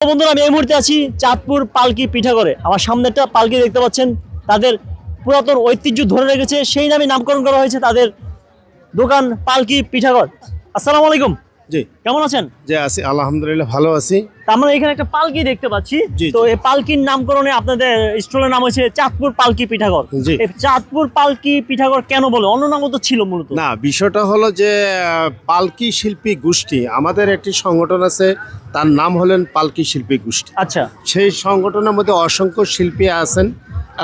বন্ধুরা আমি এই মুহূর্তে আছি চাঁদপুর পালকি পিঠাঘরে। আমার সামনে একটা পালকি দেখতে পাচ্ছেন, তাদের পুরাতন ঐতিহ্য ধরে রেখেছে, সেই নামে নামকরণ করা হয়েছে তাদের দোকান পালকি পিঠাঘর। আসসালামু আলাইকুম। জি, কেমন আছেন? জি আছি, আলহামদুলিল্লাহ ভালো আছি। আমরা এখানে একটা পালকি দেখতে পাচ্ছি। জি, তো এই পালকির নামকরণে আপনাদের স্টলের নাম হয়েছে চাঁদপুর পালকি পিঠাঘর। জি। এই চাঁদপুর পালকি পিঠাঘর কেন বলে? অন্য নামও তো ছিল মূলত। না, বিষয়টা হলো যে পালকি শিল্পী গোষ্ঠী, আমাদের একটি সংগঠন আছে, তার নাম হলেন পালকি শিল্পী গোষ্ঠী। আচ্ছা, সেই সংগঠনের মধ্যে অসংখ্য শিল্পী আছেন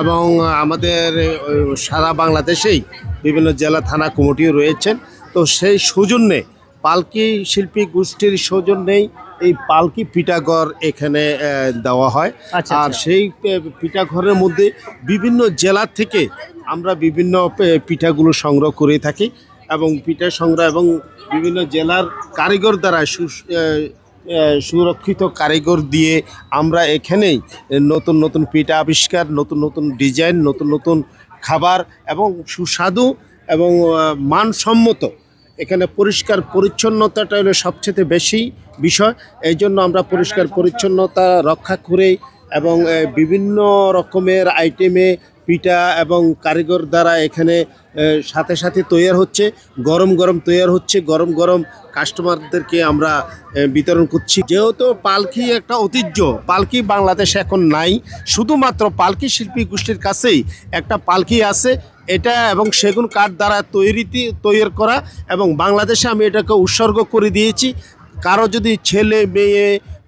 এবং আমাদের সারা বাংলাদেশেই বিভিন্ন জেলা থানা কমিটিও রয়েছেন। তো সেই সৌজন্যে পালকি শিল্পী গোষ্ঠীর সৌজন্যেই এই পালকি পিঠাঘর এখানে দেওয়া হয়। আচ্ছা, আর আচ্ছা। সেই পিঠাঘরের মধ্যে বিভিন্ন জেলা থেকে আমরা বিভিন্ন পিঠাগুলো সংগ্রহ করে থাকি এবং পিঠা সংগ্রহ এবং বিভিন্ন জেলার কারিগর দ্বারা সুরক্ষিত কারিগর দিয়ে আমরা এখানেই নতুন নতুন পিঠা আবিষ্কার, নতুন নতুন ডিজাইন, নতুন নতুন খাবার এবং সুস্বাদু এবং মানসম্মত। এখানে পরিষ্কার পরিচ্ছন্নতাটা হলো সবচেয়ে বেশি বিষয়। এই জন্য আমরা পরিষ্কার পরিচ্ছন্নতা রক্ষা করে এবং বিভিন্ন রকমের আইটেমে পিঠা এবং কারিগর দ্বারা এখানে সাথে সাথে তৈরি হচ্ছে, গরম গরম তৈরি হচ্ছে, গরম গরম কাস্টমারদেরকে আমরা বিতরণ করছি। যেহেতু পালকি একটা ঐতিহ্য, পালকি বাংলাদেশে এখন নাই, শুধুমাত্র পালকি শিল্পী গোষ্ঠীর কাছেই একটা পালকি আছে, এটা এবং সেগুন কাঠ দ্বারা তৈরি করা, এবং বাংলাদেশে আমি এটাকে উৎসর্গ করে দিয়েছি। কারো যদি ছেলে মেয়ে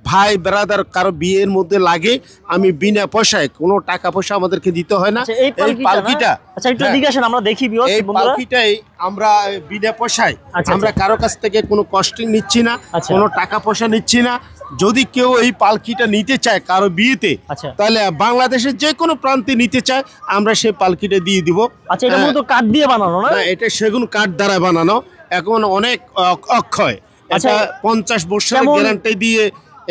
ভাই ব্রাদার কারো বিয়ের মধ্যে লাগে, আমি বিনা পয়সায়, কোনো টাকা পয়সা আমাদেরকে দিতে হয় না। এই পালকিটা আচ্ছা একটু এদিকে আসেন, আমরা দেখি ভিউয়ার্স। এই পালকিটাই আমরা বিনা পয়সায়, আমরা কারো কাছ থেকে কোনো কস্টিং নিচ্ছি না, কোনো টাকা পয়সা নিচ্ছি না। যদি কেউ এই পালকিটা নিতে চায় কারো বিয়েতে, তাহলে বাংলাদেশের যে কোনো প্রান্তে নিতে চায়, আমরা সেই পালকিটা দিয়ে দিব। আচ্ছা, এটা মূলত কাঠ দিয়ে বানানো না? এটা সেগুন কাঠ দ্বারা বানানো, এখন অনেক অক্ষয়। আচ্ছা, 50 বছরের গ্যারান্টি দিয়ে।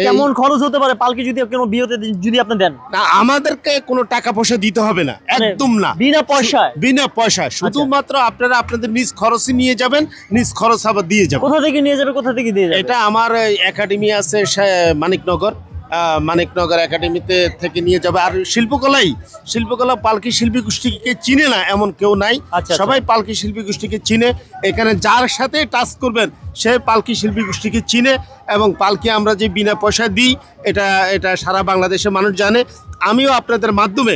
কেমন খরচ হতে পারে পালকি যদি কোনো বিয়েতে যদি আপনি দেন? না, আমাদেরকে কোনো টাকা পয়সা দিতে হবে না, একদম না, বিনা পয়সায়। বিনা পয়সায়, শুধুমাত্র আপনারা আপনাদের নিজ খরচই নিয়ে যাবেন, নিজ খরচ আবার দিয়ে যাবেন। কোথা থেকে নিয়ে যাবে, কোথা থেকে দিয়ে যাবে? এটা আমার একাডেমি আছে মানিকনগর একাডেমিতে থেকে নিয়ে যাবে। আর শিল্পকলা পালকি শিল্পী গোষ্ঠীকে চিনে না এমন কেউ নাই, সবাই পালকি শিল্পী গোষ্ঠীকে চিনে। এখানে যার সাথে টাচ করবেন সে পালকি শিল্পী গোষ্ঠীকে চিনে, এবং পালকি আমরা যে বিনা পয়সা দিই এটা সারা বাংলাদেশের মানুষ জানে। আমিও আপনাদের মাধ্যমে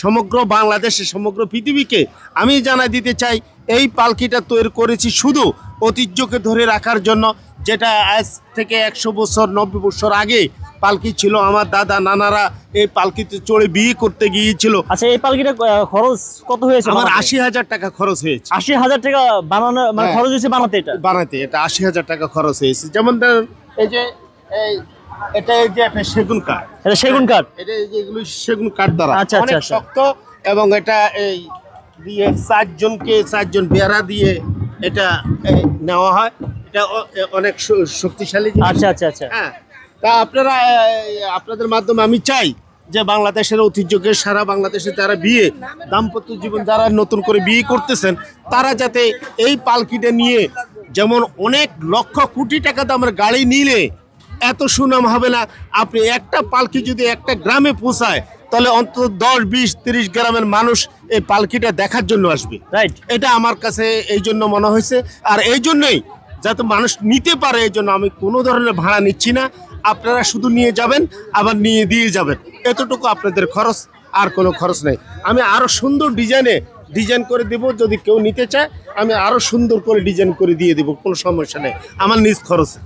সমগ্র বাংলাদেশে, সমগ্র পৃথিবীকে আমি জানাই দিতে চাই, এই পালকিটা তৈরি করেছি শুধু ঐতিহ্যকে ধরে রাখার জন্য, যেটা আজ থেকে 100 বছর 90 বছর আগে পালকি ছিল। আমার দাদা নানারা এই পালকিতে চড়ে বিয়ে করতে গিয়েছিল। আচ্ছা, এই পালকিটা খরচ কত হয়েছে? আমার 80,000 টাকা খরচ হয়েছে। 80,000 টাকা বানানো, মানে খরচ হয়েছে বানাতে? এটা 80,000 টাকা খরচ হয়েছে। যেমন ধরেন এই যে এটা এই যে একটা সেগুন কাঠ, এটা সেগুন কাঠ, এটা এগুলো সেগুন কাঠ দ্বারা অনেক শক্ত, এবং এটা এই দিয়ে 4 বেড়া দিয়ে এটা নেওয়া হয়। এটা অনেক শক্তিশালী। আচ্ছা আচ্ছা আচ্ছা। হ্যাঁ, তা আপনাদের মাধ্যমে আমি চাই যে বাংলাদেশের ঐতিহ্যকে সারা বাংলাদেশে যারা দাম্পত্য জীবন যারা নতুন করে বিয়ে করতেছেন, তারা যাতে এই পালকিটা নিয়ে, যেমন অনেক লক্ষ কোটি টাকা দামের গাড়ি নিলে এত সুনাম হবে না। আপনি একটা পালকি যদি একটা গ্রামে পৌঁছায়, তাহলে অন্তত 10, 20, 30 গ্রামের মানুষ এই পালকিটা দেখার জন্য আসবে। রাইট, এটা আমার কাছে এই জন্য মনে হয়েছে। আর এই জন্যই যাতে মানুষ নিতে পারে, এই জন্য আমি কোনো ধরনের ভাড়া নিচ্ছি না। আপনারা শুধু নিয়ে যাবেন, আবার নিয়ে দিয়ে যাবেন, এতটুকু আপনাদের খরচ, আর কোনো খরচ নেই। আমি আরও সুন্দর ডিজাইন করে দেব, যদি কেউ নিতে চায় আমি আরও সুন্দর করে ডিজাইন করে দিয়ে দেবো, কোনো সমস্যা নেই, আমার নিজ খরচে।